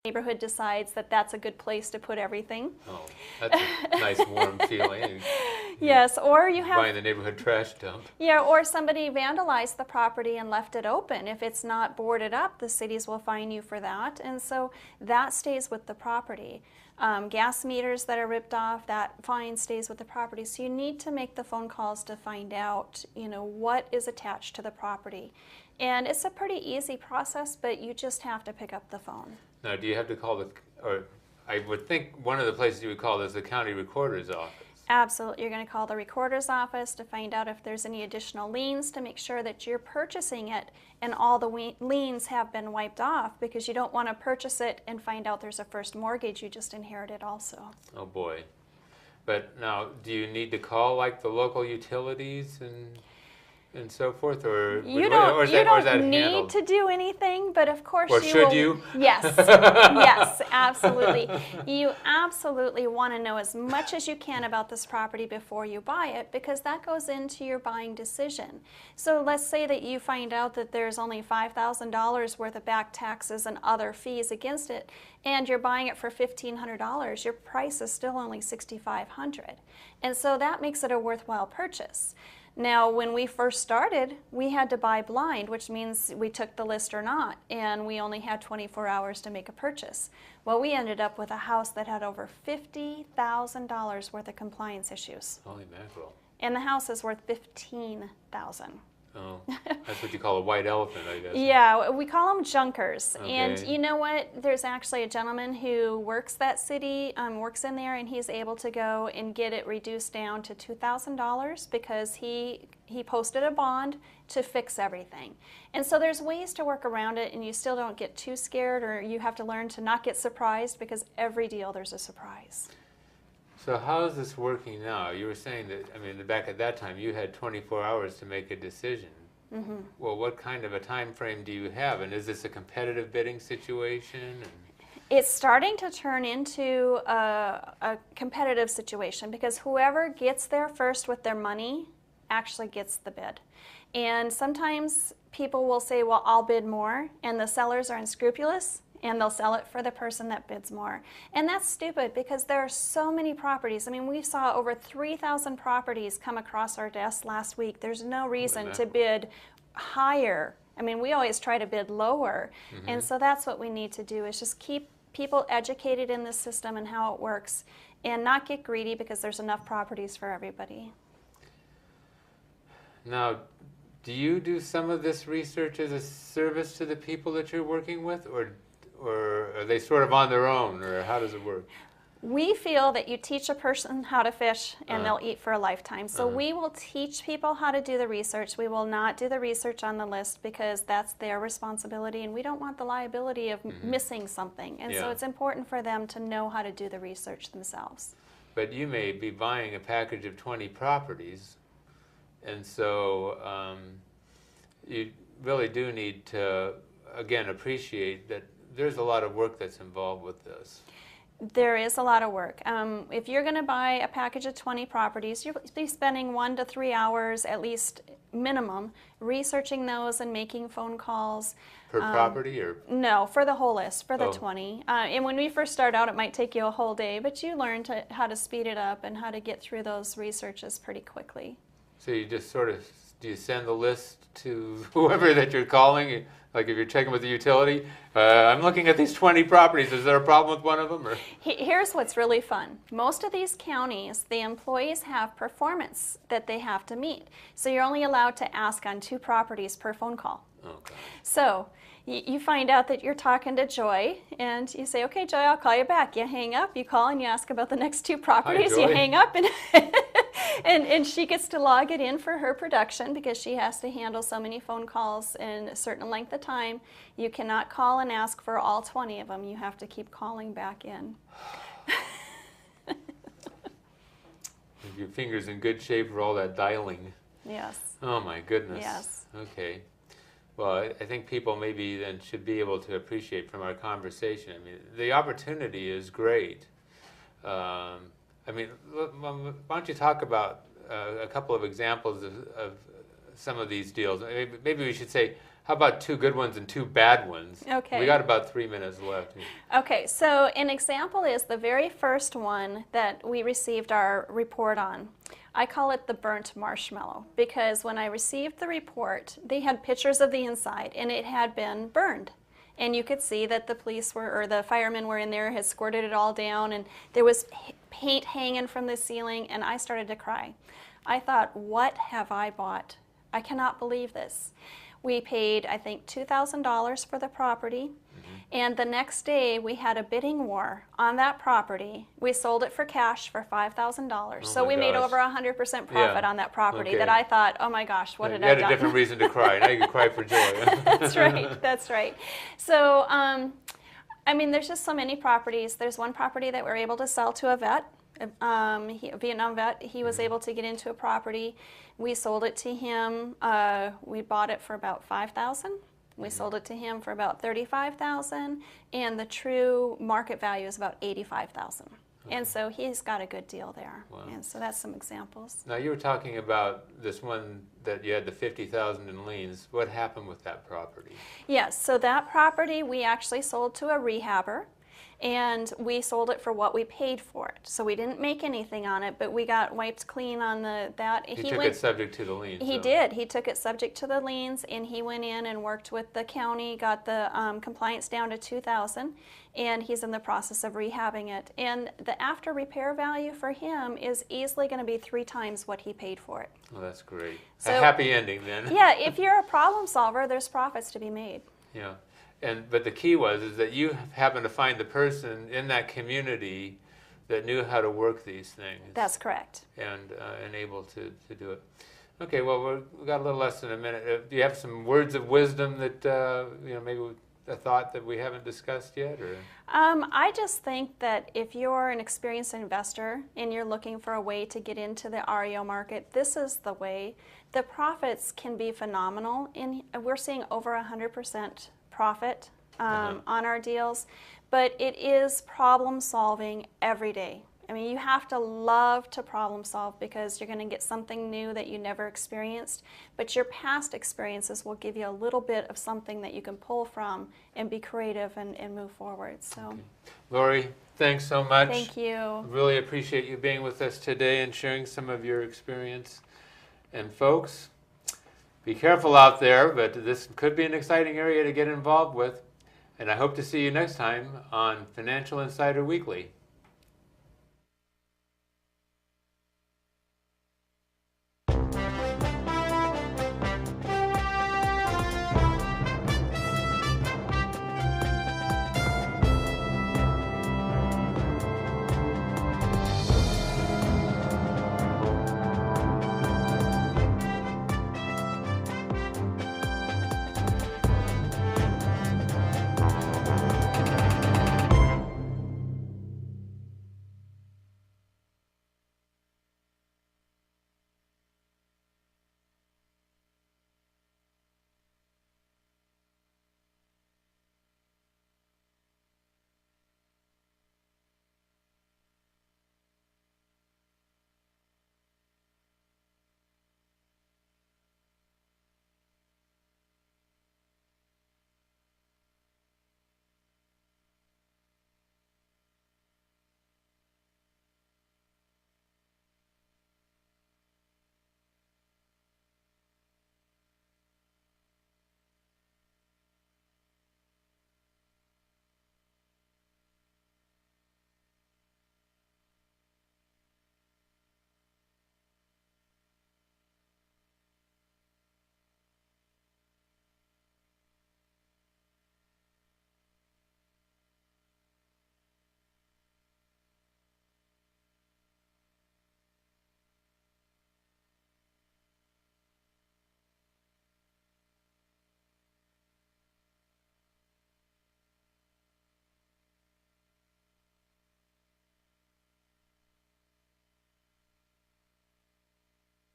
neighborhood decides that that's a good place to put everything. Oh, that's a nice warm feeling. Yes, or you have buying the neighborhood trash dump. Yeah, or somebody vandalized the property and left it open. If it's not boarded up, the cities will fine you for that, and so that stays with the property. Gas meters that are ripped off, that fine stays with the property. So you need to make the phone calls to find out, what is attached to the property. And it's a pretty easy process, but you just have to pick up the phone. Now, do you have to call or I would think one of the places you would call is the county recorder's office. Absolutely. You're going to call the recorder's office to find out if there's any additional liens, to make sure that you're purchasing it and all the liens have been wiped off, because you don't want to purchase it and find out there's a first mortgage you just inherited also. Oh boy. But now, do you need to call like the local utilities and so forth, or You or is that need handled? to do anything, but of course Or should you? Yes, yes, absolutely. You absolutely want to know as much as you can about this property before you buy it, because that goes into your buying decision. So let's say that you find out that there's only $5,000 worth of back taxes and other fees against it, and you're buying it for $1,500. Your price is still only $6,500, and so that makes it a worthwhile purchase. Now, when we first started, we had to buy blind, which means we took the list or not, and we only had 24 hours to make a purchase. Well, we ended up with a house that had over $50,000 worth of compliance issues. Holy mackerel. And the house is worth $15,000. Oh, that's what you call a white elephant, I guess. Yeah, we call them junkers. Okay. And you know what? There's actually a gentleman who works that city, works in there, and he's able to go and get it reduced down to $2,000 because he posted a bond to fix everything. And so there's ways to work around it, and you still don't get too scared, or you have to learn to not get surprised, because every deal there's a surprise. So how is this working now? You were saying that, I mean, back at that time, you had 24 hours to make a decision. Mm-hmm. Well, what kind of a time frame do you have? And is this a competitive bidding situation? It's starting to turn into a competitive situation, because whoever gets there first with their money actually gets the bid. And sometimes people will say, well, I'll bid more, and the sellers are unscrupulous, and they'll sell it for the person that bids more. And that's stupid, because there are so many properties. I mean, we saw over 3,000 properties come across our desk last week. There's no reason to bid higher. I mean, we always try to bid lower. Mm-hmm. And so that's what we need to do, is just keep people educated in the system and how it works, and not get greedy, because there's enough properties for everybody. Now, do you do some of this research as a service to the people that you're working with, or are they sort of on their own, or how does it work? We feel that you teach a person how to fish, and they'll eat for a lifetime. So we will teach people how to do the research. We will not do the research on the list, because that's their responsibility, and we don't want the liability of missing something. And so it's important for them to know how to do the research themselves. But you may be buying a package of 20 properties, and so you really do need to, again, appreciate that there's a lot of work that's involved with this. There is a lot of work. If you're going to buy a package of 20 properties, you'll be spending 1 to 3 hours at least minimum researching those and making phone calls. Per property, or? No, for the whole list, for the 20. And when we first start out, it might take you a whole day, but you learn how to speed it up and how to get through those researches pretty quickly. So you just sort of, do you send the list to whoever that you're calling? Like if you're checking with the utility, I'm looking at these 20 properties. Is there a problem with one of them? Or? Here's what's really fun. Most of these counties, the employees have performance that they have to meet. So you're only allowed to ask on 2 properties per phone call. Okay. So you find out that you're talking to Joy, and you say, okay, Joy, I'll call you back. You hang up, you call, and you ask about the next 2 properties. Hi, Joy. You hang up, and and she gets to log it in for her production, because she has to handle so many phone calls in a certain length of time. You cannot call and ask for all 20 of them. You have to keep calling back in. Your fingers in good shape for all that dialing. Yes. Oh my goodness. Yes. Okay. Well, I think people maybe then should be able to appreciate from our conversation. I mean, the opportunity is great. I mean, why don't you talk about a couple of examples of some of these deals? Maybe we should say How about 2 good ones and 2 bad ones? Okay. We got about 3 minutes left. Okay, so an example is the very first one that we received our report on. I call it the burnt marshmallow because when I received the report, they had pictures of the inside and it had been burned. And you could see that the police were, or the firemen were in there, had squirted it all down, and there was paint hanging from the ceiling, and I started to cry. I thought, what have I bought? I cannot believe this. We paid, I think, $2,000 for the property, and the next day we had a bidding war on that property. We sold it for cash for $5,000. So we made over 100% profit on that property that I thought, oh my gosh, what did I do? You had a different reason to cry. Now you can cry for joy. That's right, that's right. So, I mean, there's just so many properties. There's one property that we're able to sell to a vet. A Vietnam vet. He was able to get into a property. We sold it to him. We bought it for about $5,000. We sold it to him for about $35,000, and the true market value is about $85,000. And so he's got a good deal there. Wow. And so that's some examples. Now you were talking about this one that you had the $50,000 in liens. What happened with that property? Yes, so that property we actually sold to a rehabber. And we sold it for what we paid for it. So we didn't make anything on it, but we got wiped clean on that. He took it subject to the liens. He did. He took it subject to the liens, and he went in and worked with the county, got the compliance down to $2,000, and he's in the process of rehabbing it. And the after repair value for him is easily going to be 3 times what he paid for it. Well, that's great. So, a happy ending then. Yeah, if you're a problem solver, there's profits to be made. Yeah. But the key is that you happened to find the person in that community that knew how to work these things. That's correct. And able to do it. Okay, well, we've got a little less than a minute. Do you have some words of wisdom that, maybe a thought that we haven't discussed yet? Or? I just think that if you're an experienced investor and you're looking for a way to get into the REO market, this is the way. The profits can be phenomenal. We're seeing over 100% profit on our deals, but it is problem solving every day. I mean, you have to love to problem solve because you're going to get something new that you never experienced, but your past experiences will give you a little bit of something that you can pull from and be creative and move forward. So, okay. Lori, thanks so much. Thank you. Really appreciate you being with us today and sharing some of your experience. And folks, be careful out there, but this could be an exciting area to get involved with. And I hope to see you next time on Financial Insider Weekly.